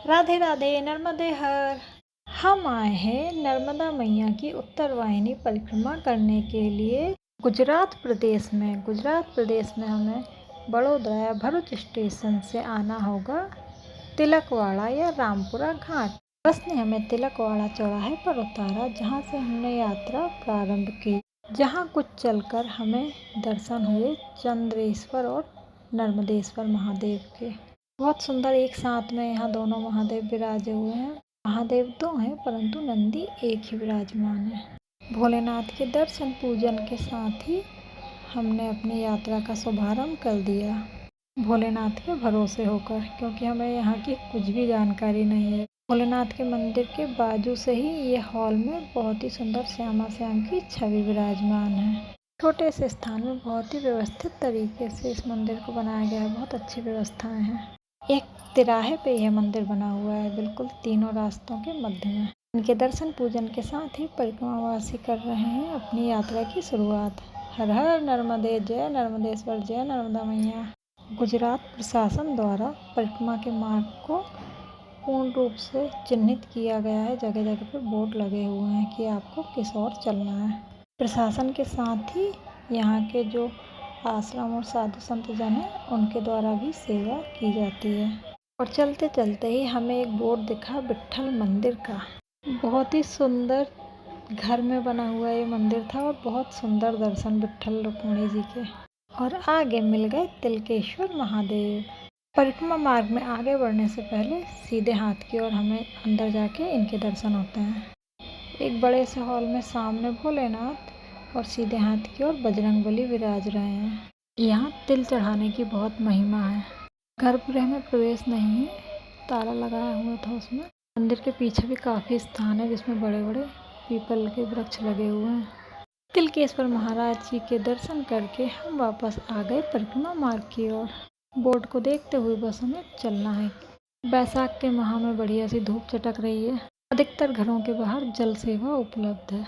राधे राधे नर्मदे हर। हम आए हैं नर्मदा मैया की उत्तर वाहिनी परिक्रमा करने के लिए गुजरात प्रदेश में हमें बड़ोदरा या भरूच स्टेशन से आना होगा तिलकवाड़ा या रामपुरा घाट। बस ने हमें तिलकवाड़ा चौराहे पर उतारा, जहां से हमने यात्रा प्रारंभ की। जहां कुछ चलकर हमें दर्शन हुए चंद्रेश्वर और नर्मदेश्वर महादेव के। बहुत सुंदर एक साथ में यहाँ दोनों महादेव विराजे हुए हैं। महादेव दो हैं परंतु नंदी एक ही विराजमान है। भोलेनाथ के दर्शन पूजन के साथ ही हमने अपनी यात्रा का शुभारंभ कर दिया, भोलेनाथ के भरोसे होकर, क्योंकि हमें यहाँ की कुछ भी जानकारी नहीं है। भोलेनाथ के मंदिर के बाजू से ही ये हॉल में बहुत ही सुंदर श्यामा श्याम की छवि विराजमान है। छोटे से स्थान में बहुत ही व्यवस्थित तरीके से इस मंदिर को बनाया गया है। बहुत अच्छी व्यवस्थाएं हैं। एक तिराहे पे यह मंदिर बना हुआ है, बिल्कुल तीनों रास्तों के मध्य में। इनके दर्शन पूजन के साथ ही परिक्रमावासी कर रहे हैं अपनी यात्रा की शुरुआत। हर हर नर्मदे, जय नर्मदेश्वर, जय नर्मदा मैया। गुजरात प्रशासन द्वारा परिक्रमा के मार्ग को पूर्ण रूप से चिन्हित किया गया है। जगह जगह पर बोर्ड लगे हुए हैं कि आपको किस ओर चलना है। प्रशासन के साथ ही यहाँ के जो आश्रम और साधु संत जन हैं, उनके द्वारा भी सेवा की जाती है। और चलते चलते ही हमें एक बोर्ड दिखा विट्ठल मंदिर का। बहुत ही सुंदर घर में बना हुआ ये मंदिर था और बहुत सुंदर दर्शन विट्ठल रुक्मिणी जी के। और आगे मिल गए तिलकेश्वर महादेव। परिक्रमा मार्ग में आगे बढ़ने से पहले सीधे हाथ की ओर हमें अंदर जाके इनके दर्शन होते हैं। एक बड़े से हॉल में सामने भोलेनाथ और सीधे हाथ की ओर बजरंगबली विराज रहे हैं। यहाँ तिल चढ़ाने की बहुत महिमा है। गर्भगृह में प्रवेश नहीं है, ताला लगाया हुआ था उसमें। मंदिर के पीछे भी काफी स्थान है जिसमें बड़े बड़े पीपल के वृक्ष लगे हुए हैं। तिलकेश्वर महाराज जी के दर्शन करके हम वापस आ गए परिक्रमा मार्ग की ओर। बोर्ड को देखते हुए बस हमें चलना है। बैसाख के माह में बढ़िया सी धूप चटक रही है। अधिकतर घरों के बाहर जल सेवा उपलब्ध है।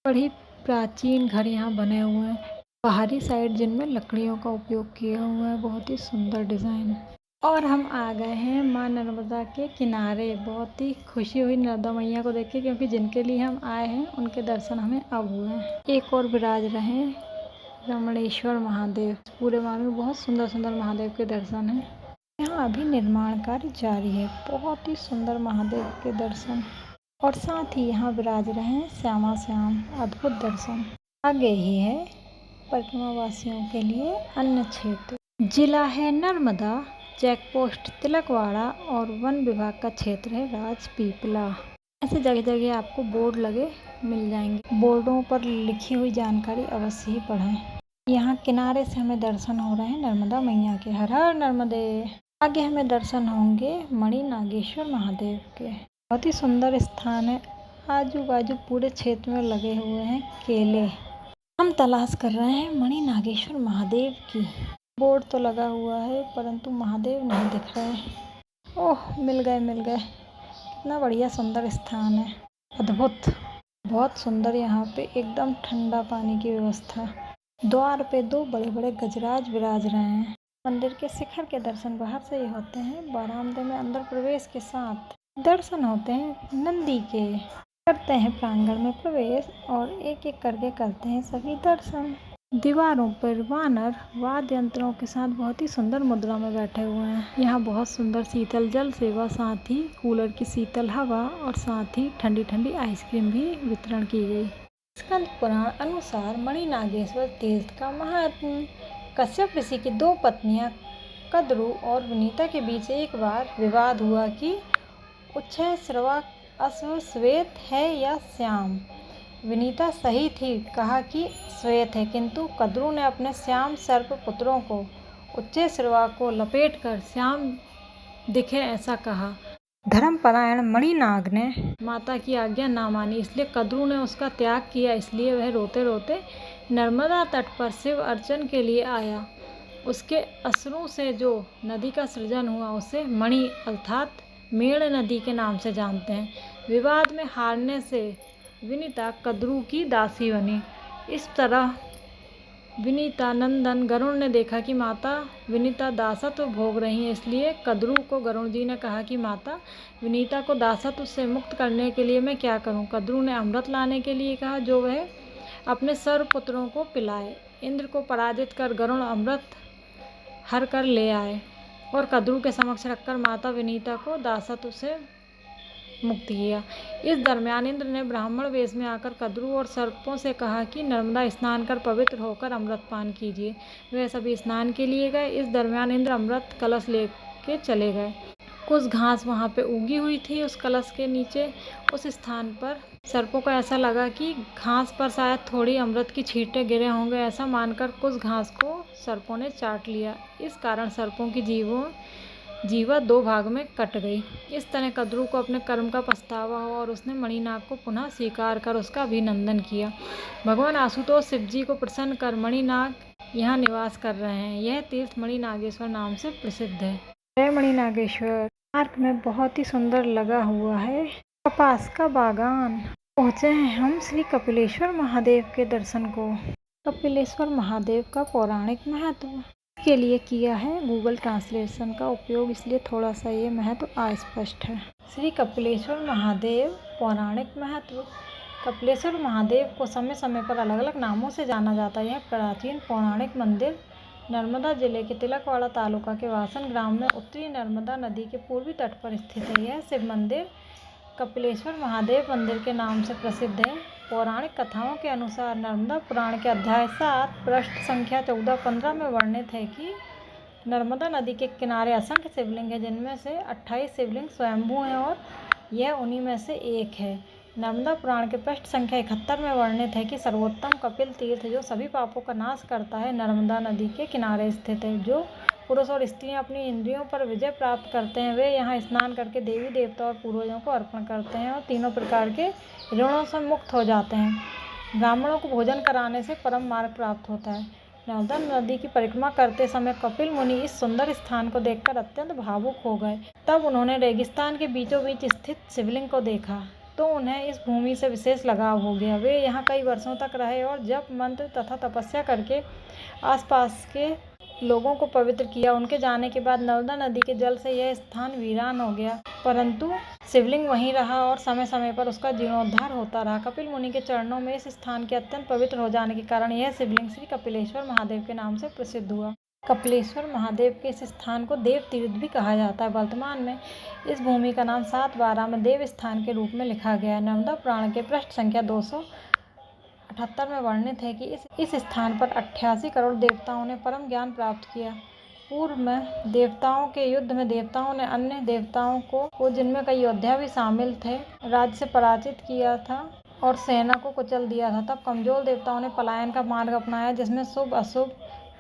बड़ी प्राचीन घर यहाँ बने हुए हैं, बाहरी साइड जिनमें लकड़ियों का उपयोग किया हुआ है। बहुत ही सुंदर डिजाइन। और हम आ गए हैं माँ नर्मदा के किनारे। बहुत ही खुशी हुई नर्मदा मैया को देख के, क्योंकि जिनके लिए हम आए हैं उनके दर्शन हमें अब हुए हैं। एक और विराज रहे रमणेश्वर महादेव। पूरे मार्ग में बहुत सुंदर सुंदर महादेव के दर्शन हैं। यहाँ अभी निर्माण कार्य जारी है। बहुत ही सुंदर महादेव के दर्शन। और साथ ही यहाँ विराज रहे हैं श्यामा श्याम। अद्भुत दर्शन। आगे ही है परिक्रमा वासियों के लिए अन्य क्षेत्र। जिला है नर्मदा, चेक पोस्ट तिलकवाड़ा और वन विभाग का क्षेत्र है राजपीपला। ऐसे जगह जगह आपको बोर्ड लगे मिल जाएंगे। बोर्डों पर लिखी हुई जानकारी अवश्य ही पढ़ें। यहाँ किनारे से हमें दर्शन हो रहे हैं नर्मदा मैया के। हर हर नर्मदे। आगे हमें दर्शन होंगे मणि नागेश्वर महादेव के। बहुत ही सुंदर स्थान है। आजू बाजू पूरे क्षेत्र में लगे हुए हैं केले। हम तलाश कर रहे हैं मणि नागेश्वर महादेव की। बोर्ड तो लगा हुआ है परंतु महादेव नहीं दिख रहे। ओह, मिल गए। कितना बढ़िया सुंदर स्थान है। अद्भुत, बहुत सुंदर। यहाँ पे एकदम ठंडा पानी की व्यवस्था। द्वार पे दो बड़े बड़े गजराज विराज रहे हैं। मंदिर के शिखर के दर्शन बाहर से ही होते हैं। बरामदे में अंदर प्रवेश के साथ दर्शन होते हैं नंदी के। करते हैं प्रांगण में प्रवेश और एक एक करके करते हैं सभी दर्शन। दीवारों पर वानर वाद्य यंत्रों के साथ बहुत ही सुंदर मुद्रा में बैठे हुए हैं। यहाँ बहुत सुंदर शीतल जल सेवा, साथ ही कूलर की शीतल हवा और साथ ही ठंडी ठंडी आइसक्रीम भी वितरण की गई। स्कंद पुराण अनुसार मणि नागेश्वर तीर्थ का महात्म्य। कश्यप ऋषि की दो पत्नियां कद्रू और विनीता के बीच एक बार विवाद हुआ कि उच्छय श्रवा अश्व श्वेत है या श्याम। विनीता सही थी, कहा कि श्वेत है, किंतु कद्रू ने अपने श्याम सर्प पुत्रों को उच्चैःश्रवा को लपेटकर श्याम दिखे ऐसा कहा। धर्मपरायण मणिनाग ने माता की आज्ञा ना मानी, इसलिए कद्रू ने उसका त्याग किया। इसलिए वह रोते रोते नर्मदा तट पर शिव अर्चन के लिए आया। उसके अश्रु से जो नदी का सृजन हुआ उसे मणि अर्थात मेण नदी के नाम से जानते हैं। विवाद में हारने से विनीता कद्रू की दासी बनी। इस तरह विनीता नंदन। गरुड़ ने देखा कि माता विनीता दासत्व भोग रही हैं, इसलिए कद्रू को गरुड़ जी ने कहा कि माता विनीता को दासत्व से मुक्त करने के लिए मैं क्या करूं। कद्रू ने अमृत लाने के लिए कहा, जो वह अपने सर्व पुत्रों को पिलाए। इंद्र को पराजित कर गरुड़ अमृत हर कर ले आए और कद्रू के समक्ष रखकर माता विनीता को दासत्व से मुक्त किया। इस दरमियान इंद्र ने ब्राह्मण वेश में आकर कद्रू और सर्पों से कहा कि नर्मदा स्नान कर पवित्र होकर अमृत पान कीजिए। वे सभी स्नान के लिए गए। इस दरमियान इंद्र अमृत कलश लेके चले गए। कुछ घास वहाँ पे उगी हुई थी उस कलश के नीचे। उस स्थान पर सर्पों को ऐसा लगा कि घास पर शायद थोड़ी अमृत की छींटे गिरे होंगे। ऐसा मानकर कुछ घास को सर्पों ने चाट लिया। इस कारण सर्पों की जीवा 2 भाग में कट गई। इस तरह कद्रू को अपने कर्म का पछतावा हुआ और उसने मणिनाग को पुनः स्वीकार कर उसका अभिनंदन किया। भगवान आशुतोष शिव जी को प्रसन्न कर मणिनाग यहाँ निवास कर रहे हैं। यह तीर्थ मणिनागेश्वर नाम से प्रसिद्ध है। जय मणिनागेश्वर। पार्क में बहुत ही सुंदर लगा हुआ है कपास का बागान। पहुँचे हैं हम श्री कपिलेश्वर महादेव के दर्शन को। कपिलेश्वर महादेव का पौराणिक महत्व के लिए किया है गूगल ट्रांसलेशन का उपयोग, इसलिए थोड़ा सा ये महत्व अस्पष्ट है। श्री कपिलेश्वर महादेव पौराणिक महत्व। कपिलेश्वर महादेव को समय समय पर अलग अलग नामों से जाना जाता है। यह प्राचीन पौराणिक मंदिर नर्मदा जिले के तिलकवाड़ा तालुका के वासन ग्राम में उत्तरी नर्मदा नदी के पूर्वी तट पर स्थित है। यह शिव मंदिर कपिलेश्वर महादेव मंदिर के नाम से प्रसिद्ध है। पौराणिक कथाओं के अनुसार नर्मदा पुराण के अध्याय 7 पृष्ठ संख्या 14-15 में वर्णित है कि नर्मदा नदी के किनारे असंख्य शिवलिंग हैं, जिनमें से 28 शिवलिंग स्वयंभू हैं और यह उन्हीं में से एक है। नर्मदा पुराण के पृष्ठ संख्या 71 में वर्णित है कि सर्वोत्तम कपिल तीर्थ जो सभी पापों का नाश करता है नर्मदा नदी के किनारे स्थित है। जो पुरुष और स्त्रियां अपनी इंद्रियों पर विजय प्राप्त करते हैं वे यहाँ स्नान करके देवी देवता और पूर्वजों को अर्पण करते हैं और तीनों प्रकार के ऋणों से मुक्त हो जाते हैं। ब्राह्मणों को भोजन कराने से परम मार्ग प्राप्त होता है। नर्मदा नदी की परिक्रमा करते समय कपिल मुनि इस सुंदर स्थान को देखकर अत्यंत भावुक हो गए। तब उन्होंने रेगिस्तान के बीचों बीच स्थित शिवलिंग को देखा तो उन्हें इस भूमि से विशेष लगाव हो गया। वे यहाँ कई वर्षों तक रहे और जप मंत्र तथा तपस्या करके आसपास के लोगों को पवित्र किया। उनके जाने के बाद नर्मदा नदी के जल से यह स्थान वीरान हो गया, परंतु शिवलिंग वहीं रहा और समय समय पर उसका जीर्णोद्धार होता रहा। कपिल मुनि के चरणों में इस स्थान के अत्यंत पवित्र हो जाने के कारण यह शिवलिंग श्री कपिलेश्वर महादेव के नाम से प्रसिद्ध हुआ। कपिलेश्वर महादेव के इस स्थान को देव तीर्थ भी कहा जाता है। वर्तमान में इस भूमि का नाम 7/12 में देव स्थान के रूप में लिखा गया है। नर्मदा पुराण के पृष्ठ संख्या 278 में वर्णित है कि इस स्थान पर 88 करोड़ देवताओं ने परम ज्ञान प्राप्त किया। पूर्व में देवताओं के युद्ध में देवताओं ने अन्य देवताओं को जिनमें कई योद्धा भी शामिल थे, राज्य से पराजित किया था और सेना को कुचल दिया था। तब कमजोर देवताओं ने पलायन का मार्ग अपनाया, जिसमें शुभ अशुभ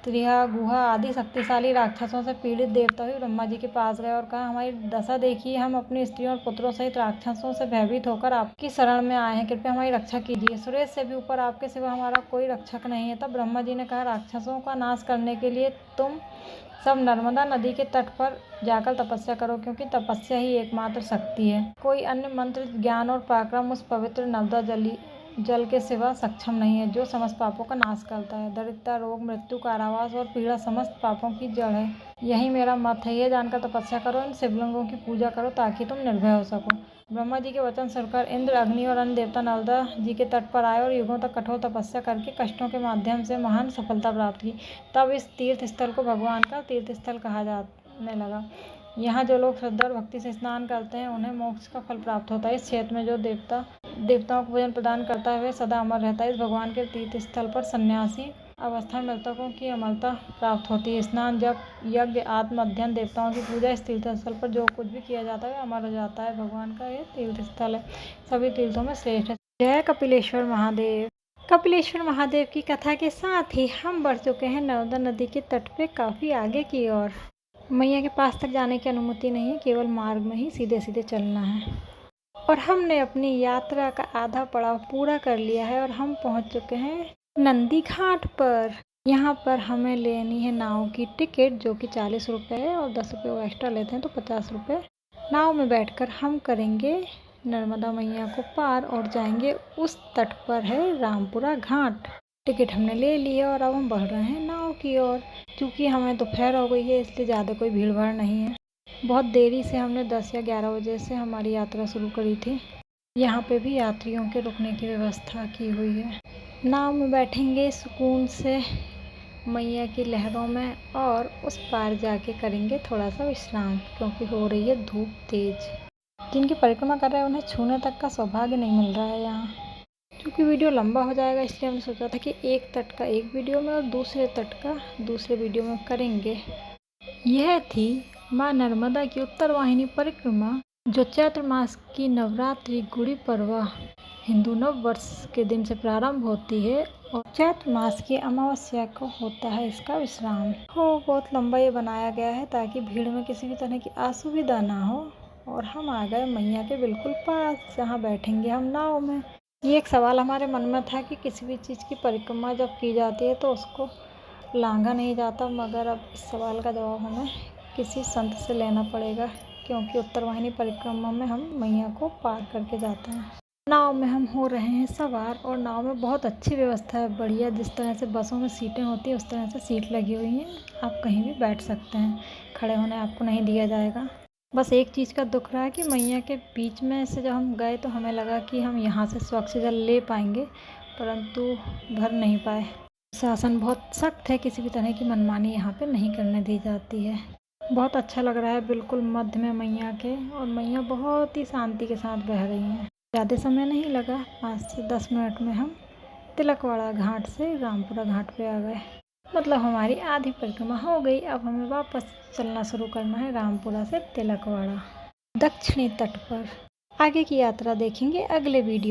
त्रिहा गुहा आदि शक्तिशाली राक्षसों से पीड़ित देवता भी ब्रह्मा जी के पास गए और कहा, हमारी दशा देखिए, हम अपनी स्त्रियों और पुत्रों सहित राक्षसों से भयभीत होकर आपकी शरण में आए हैं, कृपया हमारी रक्षा कीजिए। सुरेश से भी ऊपर आपके सिवा हमारा कोई रक्षक नहीं है। तब ब्रह्मा जी ने कहा, राक्षसों का नाश करने के लिए तुम सब नर्मदा नदी के तट पर जाकर तपस्या करो, क्योंकि तपस्या ही एकमात्र शक्ति है। कोई अन्य मंत्र ज्ञान और पराक्रम उस पवित्र नर्मदा जल के सिवा सक्षम नहीं है, जो समस्त पापों का नाश करता है। दरिद्रता, रोग, मृत्यु, कारावास और पीड़ा समस्त पापों की जड़ है। यही मेरा मत है। यह जानकर तपस्या करो, इन शिवलिंगों की पूजा करो ताकि तुम निर्भय हो सको। ब्रह्मा जी के वचन सुनकर इंद्र, अग्नि और अन्य देवता नर्मदा जी के तट पर आए और युगों तक कठोर तपस्या करके कष्टों के माध्यम से महान सफलता प्राप्त की। तब इस तीर्थ स्थल को भगवान का तीर्थ स्थल कहा जाने लगा। यहाँ जो लोग श्रद्धा और भक्ति से स्नान करते हैं उन्हें मोक्ष का फल प्राप्त होता है। इस क्षेत्र में जो देवताओं को भोजन प्रदान करता है वह सदा अमर रहता है। इस भगवान के तीर्थ स्थल पर सन्यासी अवस्था में मृतकों की अमरता प्राप्त होती है। स्नान, जप, यज्ञ, आत्म अध्ययन, देवताओं की पूजा, इस तीर्थ स्थल पर जो कुछ भी किया जाता है अमर हो जाता है। भगवान का यह तीर्थ स्थल है, सभी तीर्थों में श्रेष्ठ है। जय कपिलेश्वर महादेव। कपिलेश्वर महादेव की कथा के साथ ही हम बढ़ चुके हैं नर्मदा नदी के तट पे काफ़ी आगे की ओर। मैया के पास तक जाने की अनुमति नहीं है, केवल मार्ग में ही सीधे सीधे चलना है। और हमने अपनी यात्रा का आधा पड़ाव पूरा कर लिया है और हम पहुंच चुके हैं नंदी घाट पर। यहाँ पर हमें लेनी है नाव की टिकट, जो कि 40 रुपये है और 10 रुपये वो एक्स्ट्रा लेते हैं तो 50 रुपये। नाव में बैठकर हम करेंगे नर्मदा मैया को पार और जाएंगे उस तट पर है रामपुरा घाट। टिकट हमने ले लिया और अब हम बढ़ रहे हैं नाव की ओर। क्योंकि हमें दोपहर हो गई है इसलिए ज़्यादा कोई भीड़ भाड़ नहीं है। बहुत देरी से हमने 10 या 11 बजे से हमारी यात्रा शुरू करी थी। यहाँ पे भी यात्रियों के रुकने की व्यवस्था की हुई है। नाव में बैठेंगे सुकून से मैया की लहरों में और उस पार जाके करेंगे थोड़ा सा विश्राम, क्योंकि हो रही है धूप तेज। जिनकी परिक्रमा कर रहे हैं उन्हें छूने तक का सौभाग्य नहीं मिल रहा है यहाँ। क्योंकि वीडियो लंबा हो जाएगा इसलिए हमने सोचा था कि एक तट का एक वीडियो में और दूसरे तट का दूसरे वीडियो में करेंगे। यह थी माँ नर्मदा की उत्तरवाहिनी परिक्रमा, जो चैत्र मास की नवरात्रि गुड़ी पड़वा हिंदू नव वर्ष के दिन से प्रारंभ होती है और चैत्र मास की अमावस्या को होता है इसका विश्राम। बहुत लंबा ये बनाया गया है ताकि भीड़ में किसी भी तरह की असुविधा ना हो। और हम आ गए मैया के बिल्कुल पास, जहाँ बैठेंगे हम नाव में। ये एक सवाल हमारे मन में था कि किसी भी चीज़ की परिक्रमा जब की जाती है तो उसको लांघा नहीं जाता, मगर अब इस सवाल का जवाब हमें किसी संत से लेना पड़ेगा, क्योंकि उत्तरवाहिनी परिक्रमा में हम मैया को पार करके जाते हैं। नाव में हम हो रहे हैं सवार और नाव में बहुत अच्छी व्यवस्था है, बढ़िया। जिस तरह से बसों में सीटें होती हैं उस तरह से सीट लगी हुई हैं, आप कहीं भी बैठ सकते हैं। खड़े होने आपको नहीं दिया जाएगा। बस एक चीज़ का दुख रहा है कि मैया के बीच में से जब हम गए तो हमें लगा कि हम यहाँ से स्वच्छ जल ले पाएंगे, परंतु भर नहीं पाए। शासन बहुत सख्त है, किसी भी तरह की मनमानी यहाँ पे नहीं करने दी जाती है। बहुत अच्छा लग रहा है बिल्कुल मध्य में मैया के, और मैया बहुत ही शांति के साथ बह रही हैं। ज़्यादा समय नहीं लगा, 5 से 10 मिनट में हम तिलकवाड़ा घाट से रामपुरा घाट पे आ गए। मतलब हमारी आधी परिक्रमा हो गई। अब हमें वापस चलना शुरू करना है रामपुरा से तिलकवाड़ा दक्षिणी तट पर। आगे की यात्रा देखेंगे अगले वीडियो।